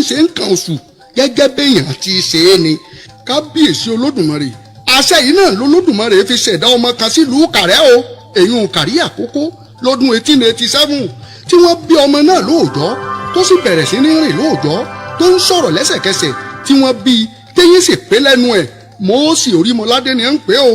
ń ṣe nǹkan oṣù gẹ́gẹ́ béèyàn ti ṣe é ni. kábíyèsí olódùmarè àṣẹ yìí náà lolódùmarè fi ṣẹ̀dá ọmọ kan sílùú kàrẹ́ o èyí ò kàrí àkókò lọ́dún 1887 tí wọ́n bí ọmọ náà lóòjọ́ tó sì bẹ̀rẹ̀ sí ní rìn lóòjọ́ tó ń sọ̀rọ̀ lẹ́sẹ̀kẹsẹ̀ tí wọ́n bí téyín sì pé lẹ́nu ẹ̀ Mose Orimolade ni à ń pè o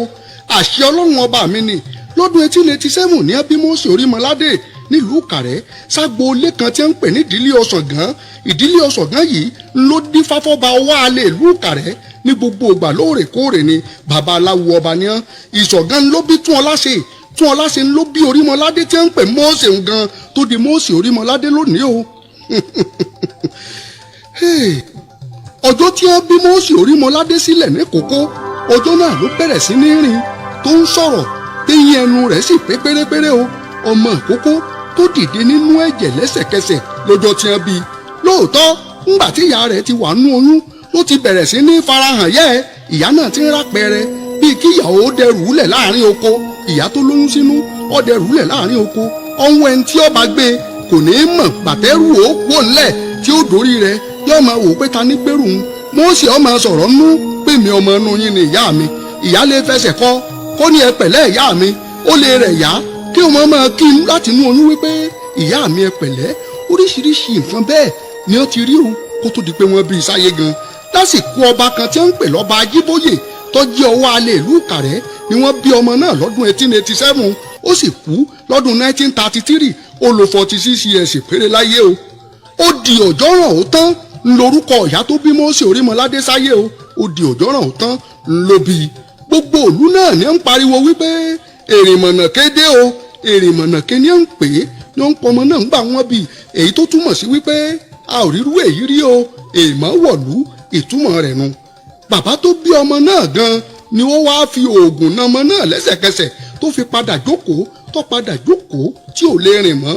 àṣẹ ọlọ́run ọba mi ni lọ́dún 1887 ní bí Mose Orimolade nílùú kàrẹ́ ságboolé kan tí ń pè ní ìdílé ọ̀sọ̀gán ìdílé ọ̀sọ̀gán yìí ló dí fáfọ́ba ọwọ́ alẹ́ ìlú kàrẹ́ ní gbogbo ìgbà lóòrèkóòrè ni babaláwo ọba ni án ìṣọ̀gán ló bí tún ọlá ṣe ló bí Orímọládé tí ń pè Mose gan tó di Mose Orímọládé lónìí o. ọjọ́ tí wọ́n bí Mose Orímọládé sílẹ̀ ní kókó ọjọ́ náà ló bẹ̀rẹ̀ sí ní rìn tó ń sọ̀rọ̀ téyín ẹnu rẹ̀ sì pé pérépéré o ọmọ ìkókó tó dìde nínú ẹ̀jẹ̀ lẹ́sẹ̀kẹsẹ̀ lọ́jọ́ tí wọ́n bí lóòótọ́ ńgbà tí ìyá rẹ̀ ti wà nú oyún ló ti bẹ̀rẹ̀ sí ní farahàn yẹ́ ìyá náà ti ń rápẹrẹ bíi kí ìyàwó dẹrù lẹ̀ láàrin oko ìyá tó lóyún sínú ó dẹrù lẹ̀ láàrin oko ọ̀hún ẹni tí ó bá gbé kò ní í mọ̀ gbàtẹ́rù ó wò ńlẹ̀ tí ó dórí rẹ̀ yóò máa wò pé ta ní gbèrú ń Mose ó máa sọ̀rọ̀ nú pé mi ọmọ inú yín ni ìyá mi ìyá lè fẹsẹ̀ kọ́ kó ní ẹ pẹ̀lẹ́ ìyá mi ó lè rẹ̀ yá kí ọmọ máa kí n láti inú oyún wípé ìyá mi ẹ pẹ̀lẹ́ oríṣiríṣi nǹkan bẹ́ẹ̀ ni ó ti rí o kó tó di pé wọ́n bí i sáyé gan lásìkò ọba kan tí wọ́n ń pè lọ́ba Ajíbóyè tó jẹ́ ọwọ́ alẹ́ ìlú Ìkàrẹ́ ni wọ́n bí ọmọ náà lọ́dún 1887 ó sì kú lọ́dún 1933 ó lò 46 years péré láyé o ó di ọ̀jọ́ràn ó tán lórúkọ ìyá tó bí Mose Orímọládé sáyé o ó di ọ̀jọ́ràn ó tán ló bí gbogbo ìlú náà ni ń pariwo wípé èrìmọ̀nà kéde o èrìmọ̀nà ké ni ń pè é ni ó ń pọmọ náà ń gbà wọ́n bí èyí tó túmọ̀ sí wípé a ò rírú èyí rí o èèmọ̀ wọ̀lú ìtumọ̀ rẹ̀ nu bàbá tó bí ọmọ náà gan ni ó wáá fi oògùn náà ọmọ náà lẹ́sẹ̀kẹsẹ̀ tó fi padà jókòó tí ò lè rìn mọ́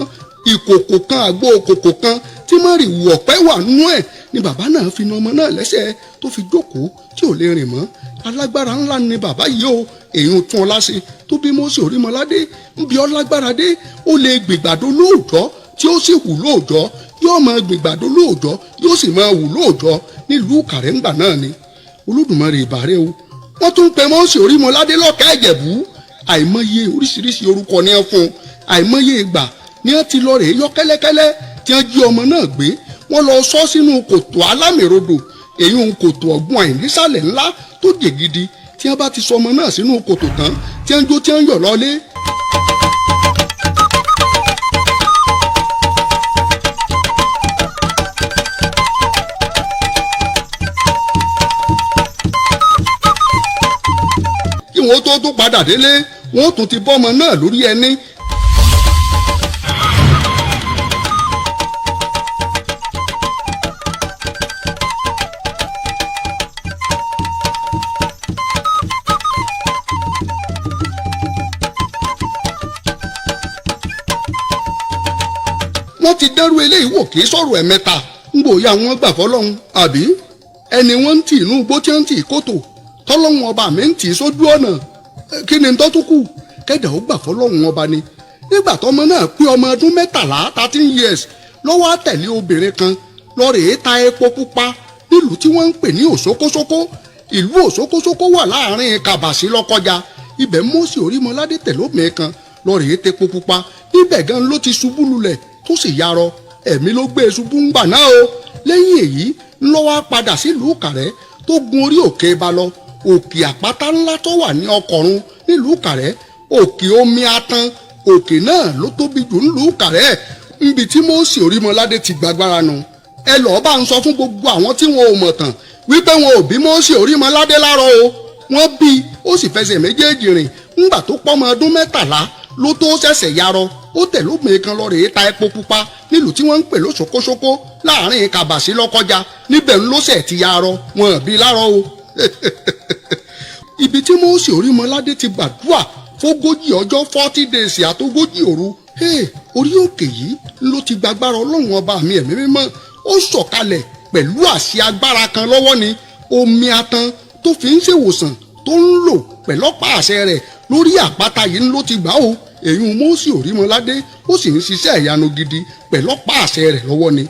ìkòkò kan àgbo òkòkò kan tí mọ́rìwò ọ̀pẹ wà nínú ẹ̀ ni bàbá náà fi na ọmọ náà lẹ́sẹ̀ tó fi jókòó tí ò lè rìn mọ́ alágbára ńlá ni bàbá yìí o èyí tún ọlá ṣe tó bí Mose Orímọládé ń bí ọlágbára dé ó lè gbègbàdo lóòjọ́ tí ó sì hù lóòjọ́ yóò máa gbègbàdo lóòjọ́ yóò sì máa hù lóòjọ́ nílùú Ìkàrẹ́ ńgbà náà ni Olódùmarè ìbàrẹ̀ o wọ́n tún pe Mose Orímọládé lọ́kẹ́ Ìjẹ̀bú àìmọye oríṣiríṣi orúkọ ní ẹ fún àìmọye ìgbà ní ẹ ti lọ rèé yọ kẹ́lẹ́kẹ́lẹ́ tí wọ́n jí ọmọ náà gbé wọ́n lọ sọ sínú kòtò alámìrodò èyí ń kòtò ọ̀gbun àìnísàlẹ̀ ńlá tó dè gidi tí wọ́n bá ti sọ ọmọ náà sínú kòtò tán tí wọ́n jó tí wọ́n yọ̀ lọ́lé. kí wọ́n tó tún padà délé wọ́n tún ti bọ́ ọmọ náà lórí ẹní. wọ́n ti dẹ́rù eléyìí wò kì í sọ̀rọ̀ ẹ̀mẹ́ta ń gbòòyà wọn gbà fọlọ́hún àbí ẹni wọ́n ń tì inú igbó tí wọ́n ń tì kòtò tọ́lọ́hún ọba mi ń tì í sójú ọ̀nà kí ni tó tún kù kẹ́dà ó gbà fọlọ́hún ọba ni nígbà tọ́mọ náà pé ọmọ ọdún 13 years lọ́wọ́ àtẹ̀lé obìnrin kan lọ́ọ̀rẹ́ ta epo pupa nílùú tí wọ́n ń pè ní Òṣókóṣókó ìlú Òṣókóṣókó wà láàrin Kàbàsí Lọ́kọjà ibẹ̀ Mose Orímọládé tẹ̀lé obìnrin kan lọ́ọ̀rẹ́ tepo pupa níbẹ̀ gan ló ti ṣubú lulẹ̀ tó sì yarọ ẹ̀mí ló gbé ṣubú ń gbà náà o lẹ́yìn èyí ńlọ wá padà sílùú Ìkàrẹ́ tó gun orí òkè ba lọ òkè àpáta ńlá tó wà ní ọkọ̀run nílùú Ìkàrẹ́ òkè omi atan òkè náà ló tóbi jù nílùú Ìkàrẹ́ níbi tí Mose Orímọládé ti gbàgbára nù ẹ lọ́ọ́ bá ń sọ fún gbogbo àwọn tí wọn ò mọ̀ tán wípé wọn ò bí Mose Orímọládé lárọ o wọ́n bí ó sì fẹsẹ̀ méjèèjì rìn ńgbà tó pọ́mọ ọdún 13 ló tó ṣẹ̀ṣẹ̀ yarọ ó tẹ̀lé obìnrin kan lọ rèé ta epo pupa nílùú tí wọ́n ń pè lóṣòkóṣókó láàrin Kàbàsí Lọ́kọjà níbẹ̀ ń lọ́sẹ̀ ti yarọ wọn bí lárọ o. ibi tí Mose Orímọládé ti gbàdúrà fógójì ọjọ́ 40 days àtógójì òru orí òkè yìí ló ti gbàgbára Ọlọ́run ọba mi ẹ̀mí mímọ́ ó sọ̀kalẹ̀ pẹ̀lú àṣẹ agbára kan lọ́wọ́ ni omi atan tó fi ń ṣèwòsàn tó ń lò pẹ̀lọ́pà àṣẹ rẹ̀ lórí àpáta yìí ló ti gbà ó èyí Mose Orímọládé ó sì ń ṣiṣẹ́ ìyanu gidi pẹ̀lọ́pà àṣẹ rẹ̀ lọ́wọ́ ni.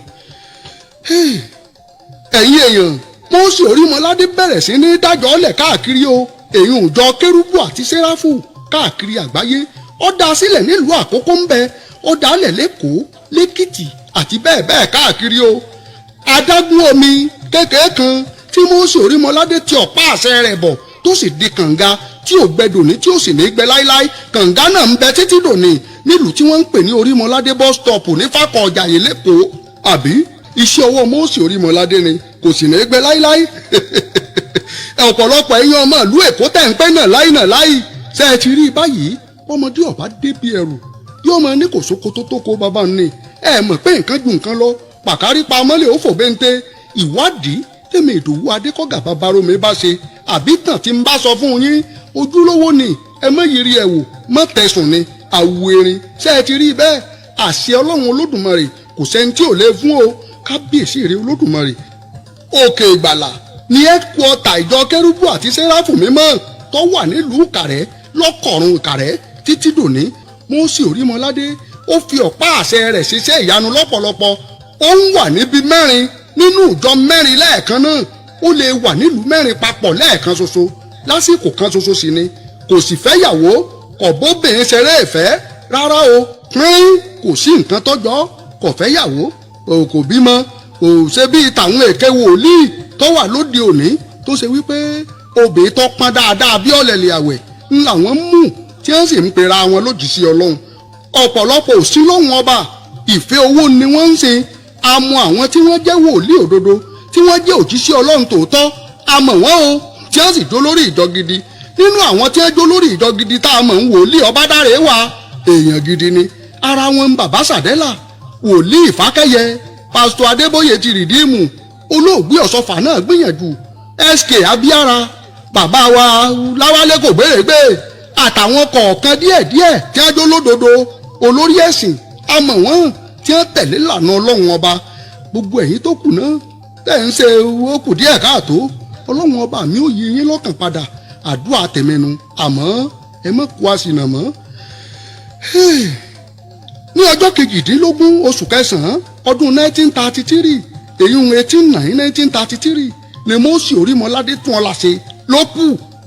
ẹ̀yin èèyàn Mósè Orímọládé bẹ̀rẹ̀ sí ní dájọ́ lẹ̀ káàkiri o èyí ìjọ kérúbù àti séráfù káàkiri àgbáyé ó dá sílẹ̀ nílùú Àkókó ń bẹ ó dálẹ̀ lẹ́kọ̀ọ́ lẹ́kìtì àti bẹ́ẹ̀ bẹ́ẹ̀ káàkiri o adágún omi kékeré kan tí Mósè Orímọládé ti ọ̀pá àṣẹ rẹ̀ bọ̀ tó sì di kànga tí ò gbẹ dòní tí ò sì ní gbẹ láíláí kànga náà ń bẹ títí dòní nílùú tí wọ́n ń pè ní Orímọládé bus stop ní Fákọ̀ Ọ̀jàyè lẹ́kọ̀ọ́ àbí iṣẹ́ ọwọ́ Mósè Orímọládé ni kò sì ní gbẹ láíláí ọ̀pọ̀lọpọ̀ ẹ̀yin ọmọ ìlú Èkó tẹ̀ ń pẹ́ náà láì ṣe é ti rí i báyìí ọmọdé ọ̀bá débi ẹrù yóò máa ní kò sókoto tó kó bàbá ní ẹ mọ̀ pé nǹkan ju nǹkan lọ pàkárí pamọ́lẹ̀ ó fò bẹ́ńtẹ́ ìwádìí tèmi Ìdòwú Adékọ́gà Babarómi bá ṣe àbí tàn tí ń bá sọ fún yín ojúlówó ni ẹ mọ̀ yiri ẹ̀ wò mọ̀ tẹ̀sùn ni àwù erin ṣe é ti rí bẹ́ẹ̀ àṣẹ Ọlọ́run Olódùmarè kò sẹ́ni tí ò lè fún o kábíyèsí rẹ̀ Olódùmarè Òkè Ìgbàlà ní ẹ́kúọ́tà ìjọ kérúbù àti séráfù mímọ́ tó wà nílùú Ìkàrẹ́ lọ́kọ̀ọ̀rún Ìkàrẹ́ títí dòní Mósè Orímọládé ó fi ọ̀pá àṣẹ rẹ̀ ṣiṣẹ́ ìyanu lọ́pọ̀lọpọ̀ ó ń wà níbi mẹ́rin nínú ìjọ mẹ́rin lẹ́ẹ̀kan náà ó lè wà nílùú mẹ́rin papọ̀ lẹ́ẹ̀kan ṣoṣo lásìkò kan ṣoṣo sì ni kò sì fẹ́yàwó kò bóbìnrin ṣeré ìfẹ́ rárá o pín kò sí nǹkan tọ́jọ́ kò fẹ́yàwó kò bímọ kò ṣe bíi tàwọn èké wòlíì tó wà lóde òní tó ṣe wípé obìnrin tó pọn dáadáa bí ọ̀lẹ̀lẹ̀ àwẹ̀ ń làwọn mú tí wọ́n sì ń pera wọn lójíṣẹ́ Ọlọ́run ọ̀pọ̀lọpọ̀ òsín lóhùn ọba ìfẹ́ owó ni wọ́n ń ṣe àmọ́ àwọn tí wọ́n jẹ́ wòlíì òdodo tí wọ́n jẹ́ òjíṣẹ́ Ọlọ́run tòótọ́ àmọ́ wọ́n o tí wọ́n sì jó lórí ìjọ gidi nínú àwọn tí wọ́n jó lórí ìjọ gidi tá a mọ̀ ń wòlíì Ọbádáre wà èèyàn gidi ni ara wọn ń bàbá Sàdẹ́là wòlíì Ìfákẹ́yẹ pásítọ̀ Adébóyè ti rìdíìmù olóògbé Ọ̀ṣọ́fà náà gbìyànjú SK Abíára bàbá wa Láwálé kò gbèrègbè àtàwọn kọ̀ọ̀kan díẹ̀díẹ̀ tí wọ́n jó lódodo olórí ẹ̀sìn àmọ́ wọ́n tí wọ́n tẹ̀lé lànà Ọlọ́run ọba gbogbo ẹ̀yin tó kù náà tẹ̀ ń ṣe owó kù díẹ̀ káàtó Ọlọ́run ọba mi ò yí yín lọ́kàn padà àdúrà tẹ̀mẹ́nu àmọ́ ẹ mọ̀ kó a sì nà mọ́. ní ọjọ́ kejìdínlógún oṣù kẹsàn-án ọdún 1933 èyí ń 1933 ni Mósè Orímọládé tún ọlá ṣe ló kù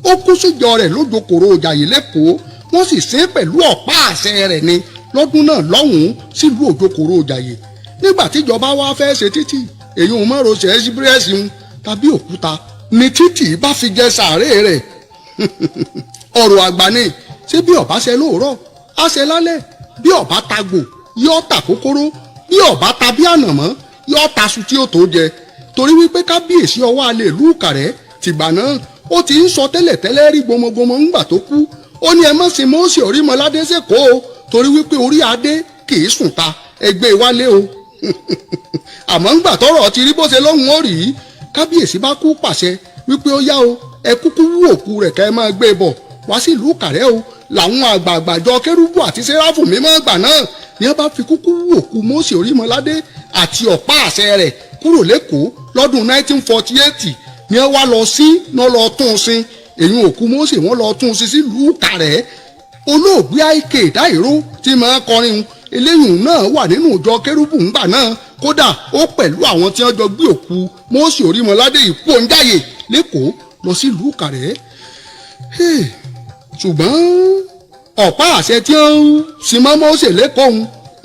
ó kú síjọ rẹ̀ lójókòrò Ọ̀jàyè lẹ́kọ̀ọ́ wọ́n sì sin pẹ̀lú ọ̀pá àṣẹ rẹ̀ ni lọ́dún náà lọ́hùn-ún sílùú òjókòrò Ọ̀jàyè nígbà tíjọba wa fẹ́ ṣe títì èyí ń mọ̀rọ̀ṣẹ̀ ẹ́síbírẹ́sì ń tàbí òkúta ni títì bá fi jẹ sàárè rẹ̀ ọ̀rọ̀ àgbà ni ṣé bí ọ̀bá ṣe lóòrọ̀ á ṣe lálẹ́ bí ọ̀bá tagbò yóò ta kókóró bí ọ̀bá ta bí ànàmọ́ yóò ta su tí ó tó jẹ torí wípé kábíyèsí ọwọ́ alẹ́ ìlú Ìkàrẹ́ tìgbà náà ó ti ń sọ tẹ́lẹ̀tẹ́lẹ̀ rí gbọmọgbọmọ ńgbà tó kú ó ní ẹ má sin Mósè Orímọládé sẹ́kọ̀ọ́ torí wípé orí adé kì í sùn ta ẹgbẹ́ wálé o àmọ́ ńgbà tọ́rọ̀ ti rí bó ṣe lóhùn ó rí kábíyèsí bá kú pàṣẹ wípé ó yá o ẹ kúkú wú òkú rẹ̀ ká ẹ máa gbé e bọ̀ wá sí ìlú Ìkàrẹ́ o làwọn àgbààgbàjọ kérúbù àti séráfù mímọ́ ìgbà náà ni wọ́n bá fi kúkú wú òkú Mósè Orímọládé àti ọ̀pá àṣẹ rẹ̀ kúrò lẹ́kọ̀ọ́ lọ́dún 1948 ni wọ́n wá lọ sí náà lọ tún un sin èyí òkú Mósè wọ́n lọ tún un sin sílùú Ìkàrẹ́ olóògbé àìkè dáìró tí máa kọrin eléyìí náà wà nínú ìjọ kérúbù ńgbà náà kódà ó pẹ̀lú àwọn tí wọ́n jọ gbé òkú Mósè Orímọládé ìkú òǹjàyè lẹ́kọ̀ọ́ lọ sílùú Ìkàrẹ́ ṣùgbọ́n ọ̀pá àṣẹ tí wọ́n sin mọ́ Mósè lẹ́kọ̀ọ́ òun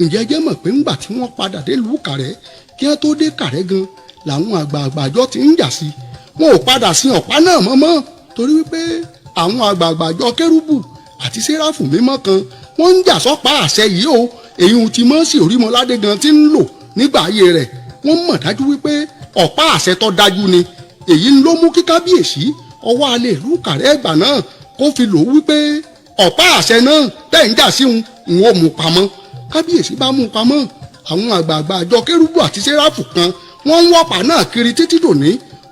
ǹjẹ́ jẹ́ mọ̀ pé ńgbà tí wọ́n padà dé ìlú Ìkàrẹ́ kí wọ́n tó dé Ìkàrẹ́ gan làwọn àgbààgbà àjọ ti ń jà sí wọn ò padà sin ọ̀pá náà mọ́ torí wípé àwọn àgbààgbà àjọ kérúbù àti séráfù mímọ́ kan wọ́n ń jà sọ́pá àṣẹ yìí o èyí tí Mósè Orímọládé gan ti ń lò nígbà ayé rẹ̀ wọ́n mọ̀ dájú wípé ọ̀pá àṣẹ tó dájú ni èyí ló mú kí kábíyèsí ọwọ́ alẹ́ ìlú Ìkàrẹ́ ìgbà náà kó fi lò wípé ọ̀pá àṣẹ náà tẹ̀ ń jà sí òun ò mú pamọ́ kábíyèsí bá mú pamọ́ àwọn àgbààgbà àjọ kérúbù àti séráfù kan wọ́n ń wọ́pà náà kiri títí dòní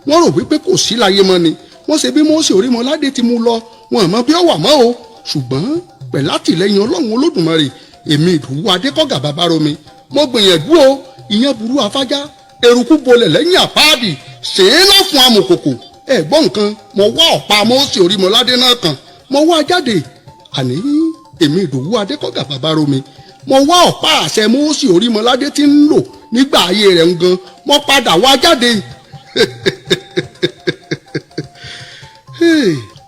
wọ́n rò wípé kò sí láyé mọ́ ni wọ́n ṣe bí Mósè Orímọládé ti mú lọ wọn àmọ́ bí ó wà mọ́ o ṣùgbọ́n pẹ̀lú àtìlẹ́yìn Ọlọ́run Olódùmarè èmi Ìdòwú Adékọ́gà Babarómi mo gbìyànjú o ìyẹn burú afájá eruku bolẹ̀ lẹ́yìn àpáàdì ṣèé náà fún amòkòkò ẹ̀gbọ́n nǹkan mo wá ọ̀pá Mósè Orímọládé náà kan mo wá jáde àní èmi Ìdòwú Adékọ́gà Babarómi mo wá ọ̀pá àṣẹ Mósè Orímọládé tí ń lò nígbà ayé rẹ̀ ń gan mo padà wá jáde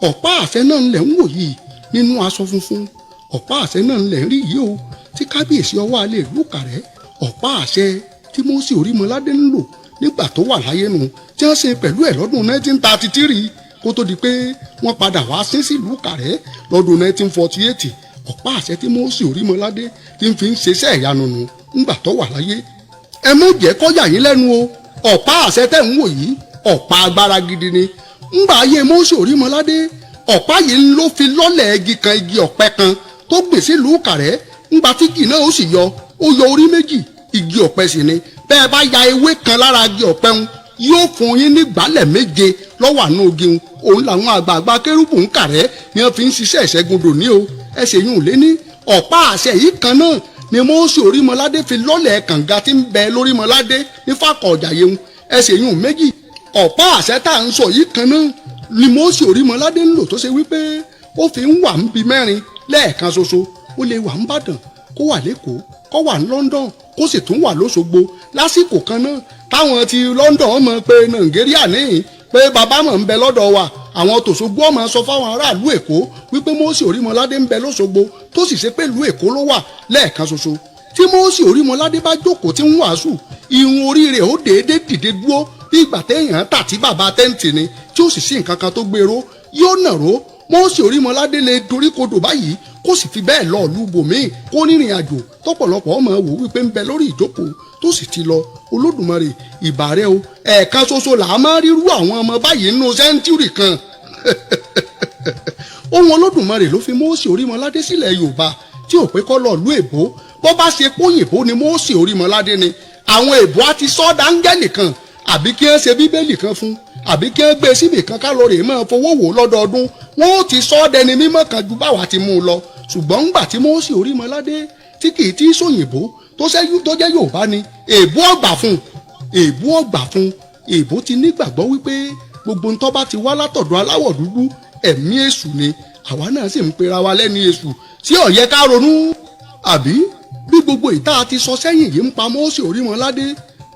ọ̀pá àṣẹ náà ńlẹ̀ ń wò yìí nínú aṣọ funfun, ọ̀pá àṣẹ náà ńlẹ̀ ń rí yìí o tí kábíyèsí ọwọ́ alẹ́ ìlú Ìkàrẹ́, ọ̀pá àṣẹ tí Mose Orimolade ń lò nígbà tó wà láyé nu tí wọ́n ṣe pẹ̀lú ẹ̀ lọ́dún 1933 kó tó di pé wọ́n padà wá sí sílùú Ìkàrẹ́ lọ́dún 1948. ọ̀pá àṣẹ tí Mose Orimolade ti ń fi ń ṣiṣẹ́ ìyanu nu nígbà tó wà láyé. ẹ má jẹ́ kó yà yín lẹ́nu o, ọ̀pá àṣẹ tẹ̀ ń wò yìí ọ̀pá agbára gidi ni. ńgbà ayé Mose Orimolade ọ̀pá yìí ló fi lọ́lẹ̀ igi kan, igi ọ̀pẹ kan tó gbìn sílùú Ìkàrẹ́. ńgbà tí igi náà ó sì yọ, ó yọ orí méjì, igi ọ̀pẹ sì ni. bẹ́ẹ̀ bá ya ewé kan lára igi ọ̀pẹ ń yóò fún yín ní gbálẹ̀ méje lọ́wọ́ àánú ogi ń. òun làwọn àgbààgbà kérúbù ń Kàrẹ́ ni wọ́n fi ń ṣiṣẹ́ ìṣẹ́gun dòní o. ẹsẹ̀ yìí ò lé ní ọ̀pá àṣẹ yìí kan náà ni Mose Orimolade fi lọ́lẹ̀ kànga tí ń bẹ lórímọládé ní Fákọ̀ọ̀jàyé ń. ẹsẹ̀ yìí ò méjì ọ̀pá àṣẹ tá à ń sọ yìí kan náà ni Mose Orimolade ń lò tó ṣe wípé ó fi ń wà ń bi mẹ́rin lẹ́ẹ̀kan ṣoṣo. ó lè wà ń Bàdàn, kó wà lẹ́kọ̀ọ́, kó wà ní London, kó sì tún wà lóṣogbo lásìkò kan náà. táwọn ti London mọ̀ pé Nàìjíríà níyìn pé bàbá mọ̀ ń bẹ lọ́dọ̀ wa, àwọn tòṣogbo ọmọ sọ fáwọn aráàlú Èkó wípé Mose Orimolade ń bẹ lóṣogbo, tó sì ṣe pé ìlú Èkó ló wà lẹ́ẹ̀kan ṣoṣo. tí Mose Orimolade bá jókòó tí ń wàásù, irun orí rẹ̀ ó déédéé dìde dúró bí ìgbà téèyàn tà tí bàbá tẹ́ǹtì ni tí ó sì sí nǹkan kan tó gbèrò, yóò nàró. Mose Orimolade lè dorí kodò báyìí kó sì fi bẹ́ẹ̀ lọ ìlú bòmíì kó rìnrìn àjò tọ́pọ̀lọpọ̀ ọmọ wò wípé ń bẹ lórí ìjókòó tó sì ti lọ. Olódùmarè ìbà rẹ o, ẹ̀ẹ̀kan ṣoṣo là á máa rírú àwọn ọmọ báyìí nínú sẹ́ńtúrì kan. ohun Olódùmarè ló fi Mose Orimolade sílẹ̀ Yorùbá tí ò pé kọ́ lọ ìlú èbó. bó bá ṣe póyìnbó ni Mose Orimolade ni, àwọn èbó á ti sọ́ọ́dà áńgẹ́lì kan, àbí kí wọ́n ṣe bíbélì kan fún, àbí kí wọ́n gbé síbì kan kálórì máa fowó wò lọ́dọọdún. wọ́n ó ti sọ́ọ́dẹni mímọ́ kan ju báwa ti mú un lọ. ṣùgbọ́n ńgbà tí Mose Orimolade tí kì í tí sóyìnbó tó jẹ́ Yorùbá ni, èbó ọgbà fún, èbó ọgbà fún. èbó ti nígbàgbọ́ wípé gbogbo ntọ́ bá ti wá látọ̀dọ̀ aláwọ̀ dúdú ẹ̀mí èṣù ni. àwa náà sì ń pera wa lẹ́ni èṣù tí ó yẹ ká ronú. àbí bí gbogbo ìta ti sọ sẹ́yìn yìí ń pa Mose Orimolade,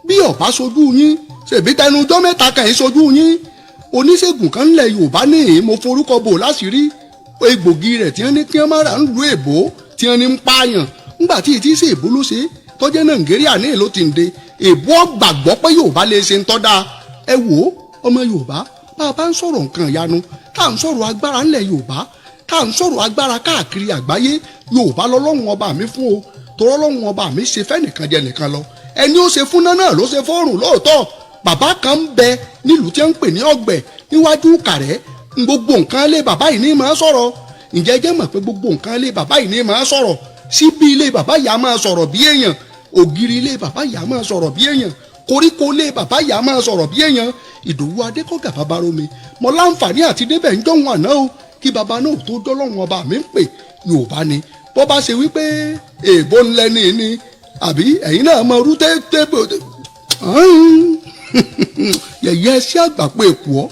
bí ọ̀bá sojú yín ṣèbí tẹnujọ́ mẹ́ta kan yìí sojú yín. oníṣègùn kan ńlẹ̀ Yorùbá ní mo forúkọ bò láṣìírí egbògi rẹ̀ tí wọ́n ní kí wọ́n má ra ń lu èbó tí wọ́n ní ń pààyàn. ńgbà tí ìtí sí èbó ló ṣe tọ́jẹ́ Nàìjíríà ní èlò tí ń de èbó gbàgbọ́ pé Yorùbá lè ṣe ń tọ́ da. ẹ wò ó ọmọ Yorùbá, bá a bá ń sọ̀rọ̀ nǹkan ìyanu, tá à ń sọ̀rọ̀ agbára ńlẹ̀ Yorùbá, tá à ń sọ̀rọ̀ agbára káàkiri àgbáyé, Yorùbá lọ́lọ́run ọba mi fún o. torọ́ lọ́run ọba mi ṣe fẹ́ nìkan jẹ nìkan lọ. ẹni ó ṣe fún náà ló ṣe fọ́ọ̀rùn lóòótọ́. bàbá kan ń bẹ nílùú tí ń pè ní Ọ̀gbẹ̀ níwájú Ìkàrẹ́. gbogbo nǹkan lé bàbá yìí ní máa sọ̀rọ̀. ǹjẹ́ jẹ́ mọ̀ pé gbogbo nǹkan lé bàbá yìí ní máa sọ̀rọ̀? síbí ilé bàbá yìí á máa sọ̀rọ̀ bí èèyàn, ògiri ilé bàbá yìí á máa sọ̀rọ̀ bí èèyàn, koríko ilé bàbá yìí á máa sọ̀rọ̀ bí èèyàn. Ìdòwú Adékọ̀gà bàbá romi mo láǹfààní àti débẹ̀ ń jọ̀hún àná o, kí bàbá náà tó dọ́lọ́run ọba mi ń pè Yorùbá ni. bó bá ṣe wípé èèbó ńlẹ ní àbí ẹ̀yin náà mọ rú tẹ́tẹ́ yẹ̀yẹ́ sí àgbàpọ̀ èkó ọ́.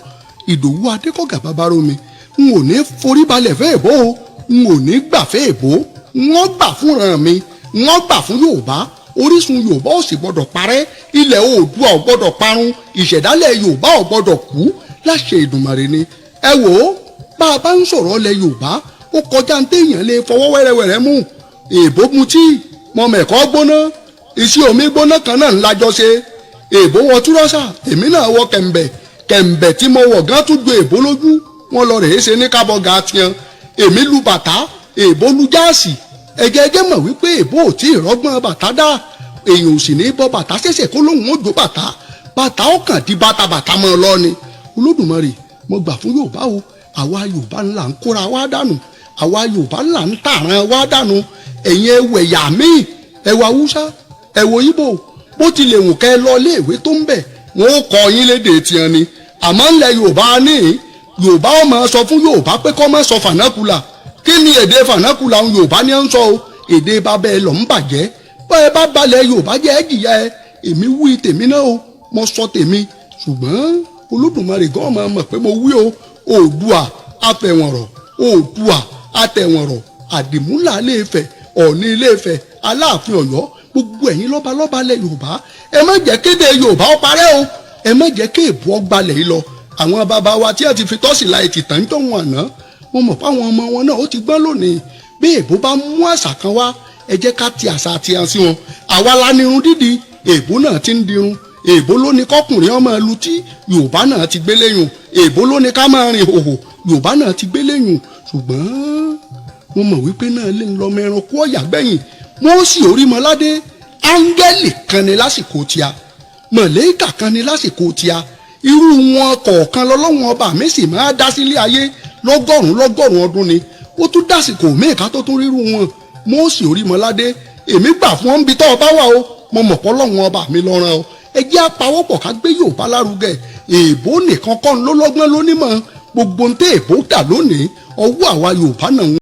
Ìdòwú Adékọ̀gà bàbá romi n ò ní forí balẹ̀ fẹ́ èbó o, n ò ní gbà fẹ́ èbó, wọ́n gbà fúnra mi, wọ́n gbà fún Yorùbá. orísun Yorùbá ò sì gbọdọ̀ parẹ́, ilẹ̀ Oòduà ò gbọdọ̀ parun, ìṣẹ̀dálẹ̀ Yorùbá ò gbọdọ̀ kú láṣẹ Ìdùmarè ni. ẹ wò ó, bá a bá ń sọ̀rọ̀ ilẹ̀ Yorùbá ó kọjá ń téèyàn lè fọwọ́ wẹ́rẹ́wẹ́rẹ́ mú. èbó mu tí mọ̀mẹ́kọ́ gbóná, iṣẹ́ omi gbóná kan náà ńlájọ ṣe. èbó wọ túrọ́sà, èmi náà wọ kẹ̀m̀bẹ̀, kẹ̀m̀bẹ̀ tí mo wọ̀ gán tún ju èbó lójú. wọ́n lọ rèé ṣe ní kábọ̀gà tiẹn. èmi lu bàtà, èbó lu jáàsì. ẹ̀jẹ̀ mọ̀ wípé èbó ò tí ì rọ́gbọ́n bàtà dá. èèyàn ò sì ní bọ́ bàtà ṣẹ̀ṣẹ̀ kó lóhùn ó jó bàtà. bàtà ó kàn di bàtà mọ́ ọ lọ ni. Olódùmarè mo gbà fún Yorùbá o. àwa Yorùbá ńlá ń kóra wá dànù, àwa Yorùbá ńlá ń tàràn wá dànù. ẹ̀yin ẹwẹ̀ yà míì, ẹwà Haúsá, ẹwọ Ìgbò, bó ti lè wù kẹ́ ẹ lọ iléèwé tó ń bẹ̀ wọn ó kọ́ yín lédè tiẹ̀ ni. àmọ́ ńlẹ̀ Yorùbá ní Yorùbá ó máa sọ fún Yorùbá pé kó má sọ fànákùlà. kí ni èdè fànákùlà ń Yorùbá ní ń sọ o? èdè bàbá ẹ lọ ń bàjẹ́. bá ẹ bá balẹ̀ Yorùbá jẹ́ ẹ jìyà ẹ. èmi wí tèmi náà o, mo sọ tèmi. ṣùgbọ́n Olódùmarè gan máa mọ̀ pé mo wí o. Oòduà afẹ̀wọ̀nrọ̀, Oòduà atẹ̀wọ̀nrọ̀, àdìmúlà Ilé-Ifẹ̀, Ọ̀ọ̀ni Ilé-Ifẹ̀, Aláàfin Ọ̀yọ́, gbogbo ẹ̀yin lọ́balọ́ba lẹ̀ Yorùbá ẹ má jẹ́ kéde Yorùbá ó parẹ́ o. ẹ má jẹ́ kí èbó ọgbàlẹ̀ yìí lọ àwọn bàbá wa tí a ti fi tọ́sí láì ti tàn tó wọn àná mo mọ̀ fáwọn ọmọ wọn náà ó ti gbọ́n lónìí bí èbó bá mú àṣà kan wá ẹ jẹ́ ká ti àṣà àti hàn sí wọn àwa la nírun dídì èbó náà ti ń dirun èbó ló ní kọkùnrin ọmọ ìlú tí yorùbá náà ti gbé léyùn èbó ló ní ká máa rìn hòhò yorùbá náà ti gbé léyùn ṣùgbọ́n mo mọ̀ wípé náà lè ń lọ mẹ́ran kú ọ̀yà gbẹ̀yìn Mósè Orímọládé áńgẹ́lì kan ni lásìkò tíá mọ̀lẹ́kà kan ni lásìkò tíá irú wọn kọ̀ọ̀kan lọ́lọ́wọ́n ọba mi sì máa dá sílé ayé lọ́gọ́rùn-ún ọdún ni ó tún dásìkò mẹ́ẹ̀ká tó tún rírú wọn Mósè Orímọládé èmi gbà fún ọ́n bí tọ́ ọ bá wà o mo mọ̀ pọ́ lọ́wọ́n ọba mi lọ́ràn o ẹ jẹ́ apawọ́pọ̀ ká gbé Yorùbá lárugẹ èèbó nìkan kọ́ ń lọ́gbọ́n lónímọ̀ gbogbo ń tẹ́ èèbó dà lónìí ọwọ́ àwa Yorùbá náà